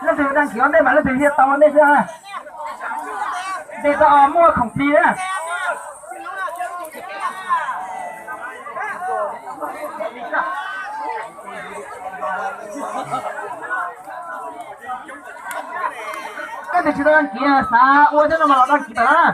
nó từ đang kiểu đây mà nó từ hiện tàu đây chưa để tao mua khổng phi á cái thì chỉ đang kia sao ôi thế mà đang kia đó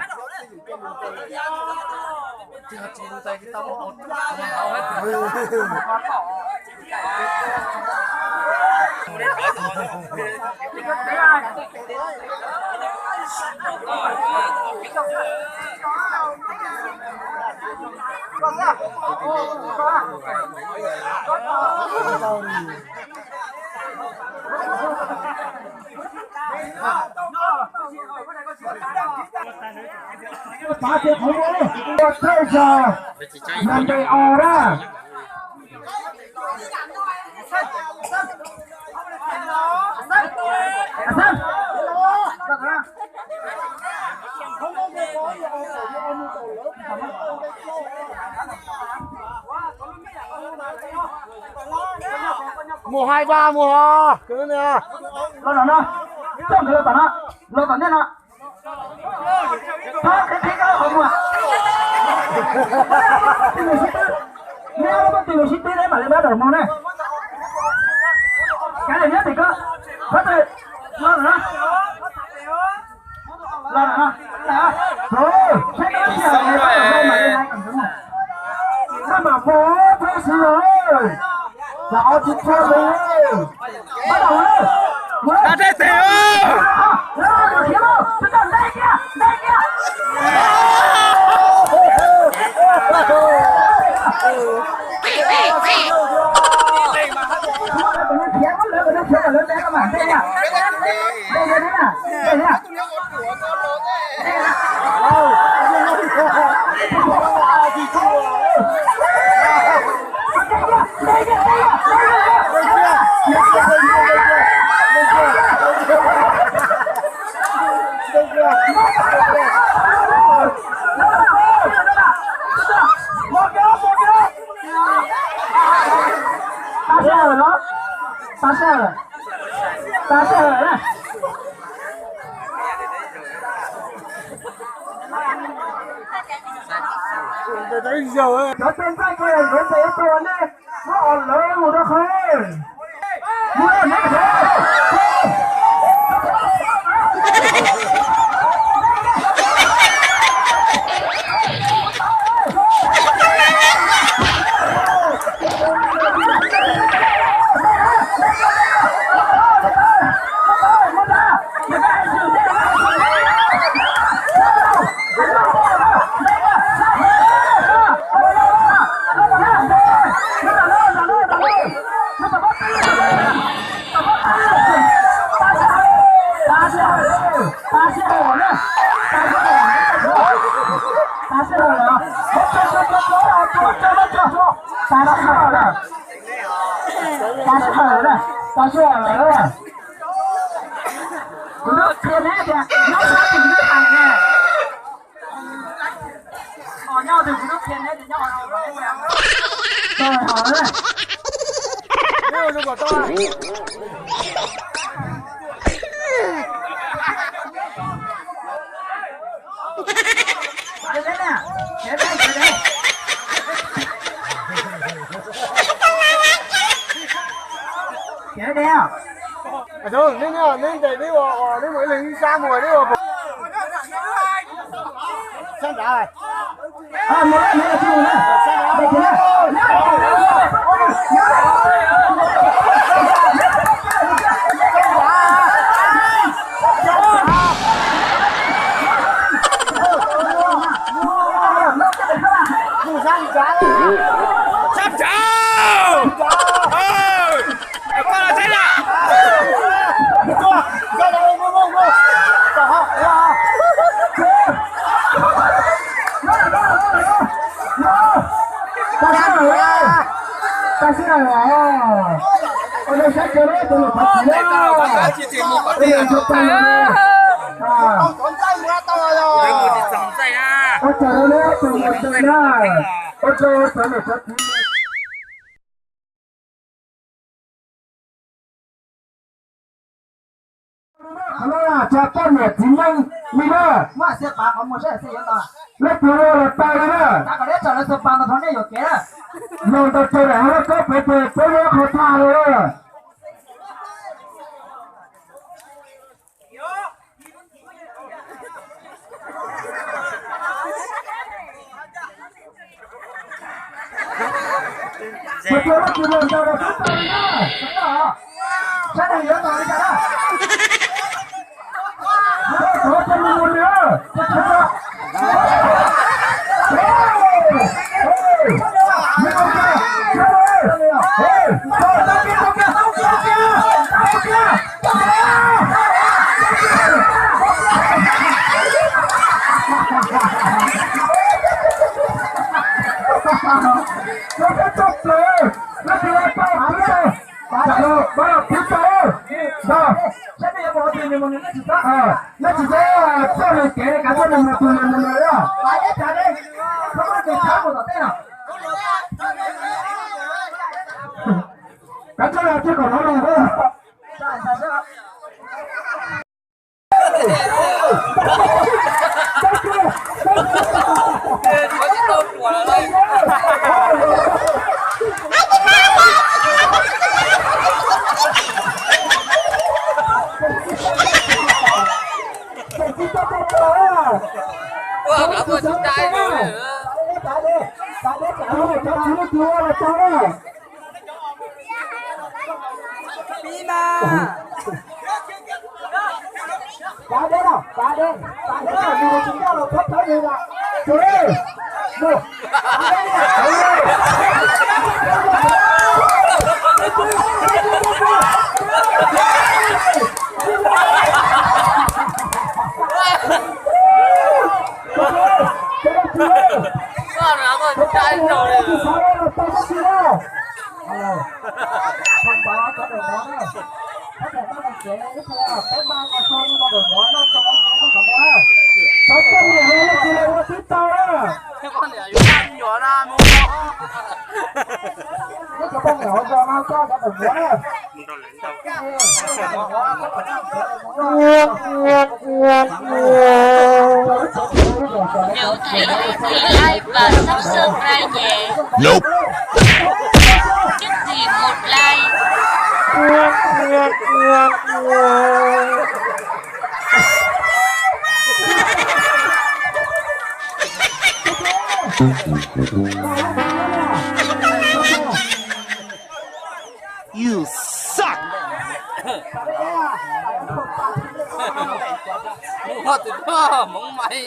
phá thiệt không đấy một thay giờ làm đầy ò ra mùa 23 mùa cái nè lo nó trong cái lo tận đấy nó cái cái không à nếu có tiền ship đấy mà lại bắt đầu mua này cái này nhất thì có rồi lo nữa rồi thế nó giờ mà bố thế gì rồi lão chị cho mình bắt đầu đi đã thế tiểu được hiểu không tôi cần đây kia ta sẽ ở đây đấy giờ nó tên tay kia nó tế tuần đi nó còn lấy một nó khơi mua nó ta sẽ ở đây nước kia đấy kìa nó sao thì nước hàng nè họ nhau từ nước kia đấy thì nhau họ rồi hỏi đấy nếu như của tôi đây nè đây đây à thôi nên để đi vào đi mới lên sang mùa đi vào sang trả này mới là chưa nữa đây thế sắp chào con là thế nào ta sẽ là tôi sẽ chơi đấy tôi phải để tao có chỉ tìm một cái tiền cho tôi con trai mua to rồi đừng có đi sống dậy à tôi chờ đấy tôi một giờ này tôi chơi tôi một giờ là cha con nhiệt chính nhanh mi nữa mà sẽ bà có một sẽ yên ta lấy tiền là tay nữa ta có để cho nó sẽ bà nó thằng này rồi kìa rồi ta chơi để nó có phải nó khó tha rồi Hãy subscribe cho kênh Ghiền Mì Gõ để không bỏ lỡ những video hấp nó chỉ có cho mình kể cả cho mình một người đó. Phải đấy trả đi. Không có tiền thắng một tên nào. Cái chỗ nào chứ còn nói đâu nữa. Nếu thấy thì like và subscribe nhé. Nope. Chút gì một like. You suck. Mong mày.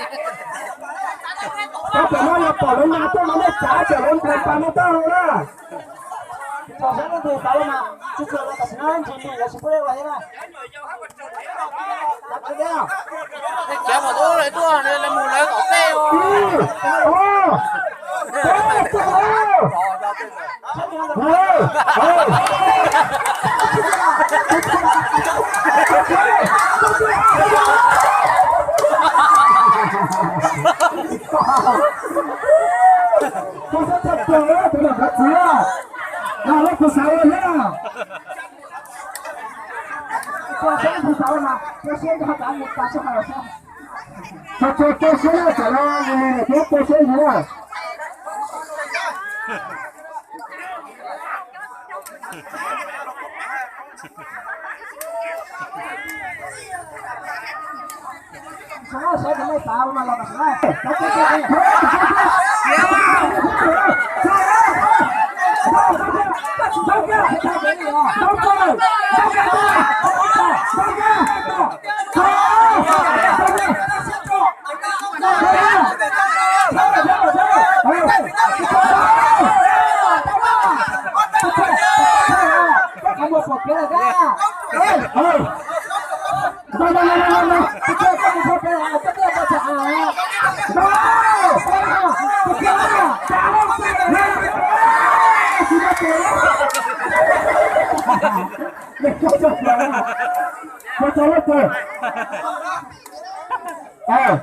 Các bạn nói là bỏ lên nhà tôi nó mới trả trở lên thành bà nó tao nữa. cho nó từ tao mà chứ chưa là cái nó chỉ là chỉ có vậy mà đặt cái nào Chả mà tôi lại tôi này là mùi lấy cỏ teo. Tôi sẽ thật sự đó, tôi là thật sự đó. Nào, lấy của sáu lên nhá. tôi sẽ từ tao mà tôi sẽ cho cả một cả số hàng sao Thật sự tôi sẽ là trả lời mình là tốt tôi sẽ thế nào. sao sẽ cái tao mà là cái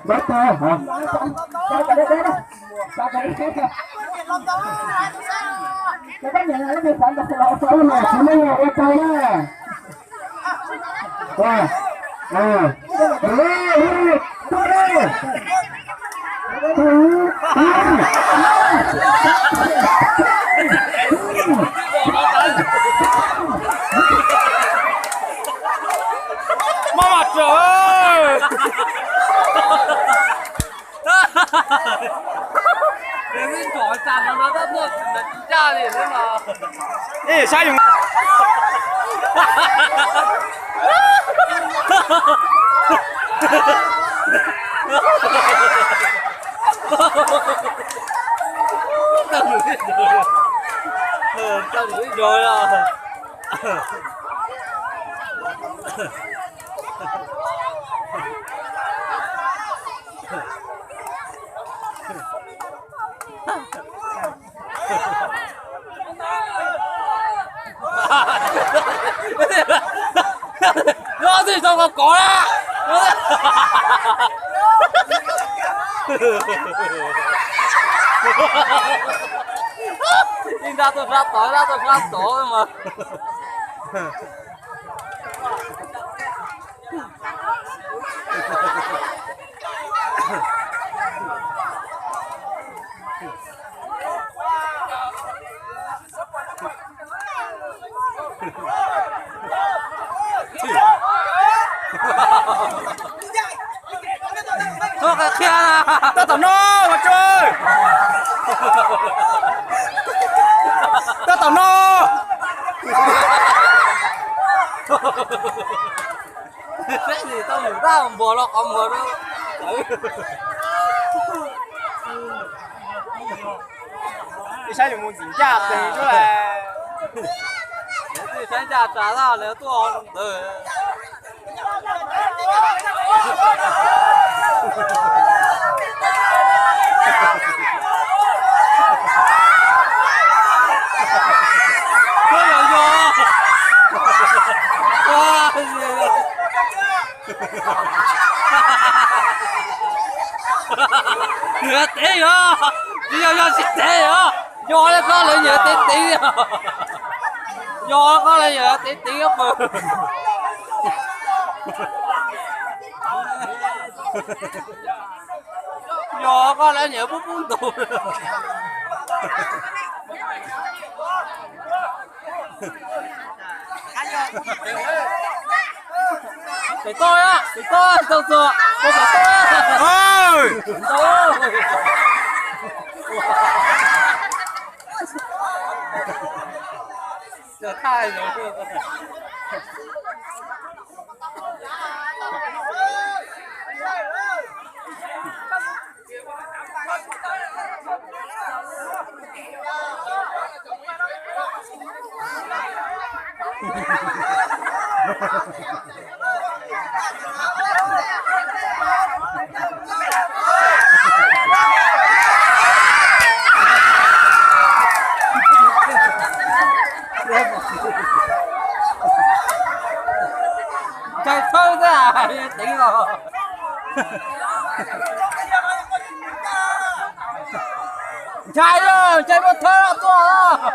Bắt tay hả? cái cái này nó bị phản đặt lộ Tôi là chỉ mấy người bắt tay đó. Mama trời ơi. Đến cái chỗ chặt nó đã buộc là cha liền đấy mà. Ê, sao dùng? Tao đuổi rồi à. Nó gì sao không có á. Nhưng ra tôi phát tối mà. Thôi cái kia là tao tao no mà chơi. Tao tao no. Cái gì tao ngủ ra không bò lọc không ngờ đâu. Đi sai dùng một gì chả thì nó là. Đi sai chả trả ra nếu tôi không tới. Nửa tí nữa, đi vô xịt tí nữa, vô nó có lợi nhuận tí nữa, vô nó có lợi nhuận tí gấp mười. Vô có lợi nhuận 4 tù. Để tôi á, tôi chưa, tôi phải tôi á. Ôi, tôi. Giờ thay rồi. Chơi thôi thế à, tỉnh rồi. Chạy rồi, chạy một thơ là to đó.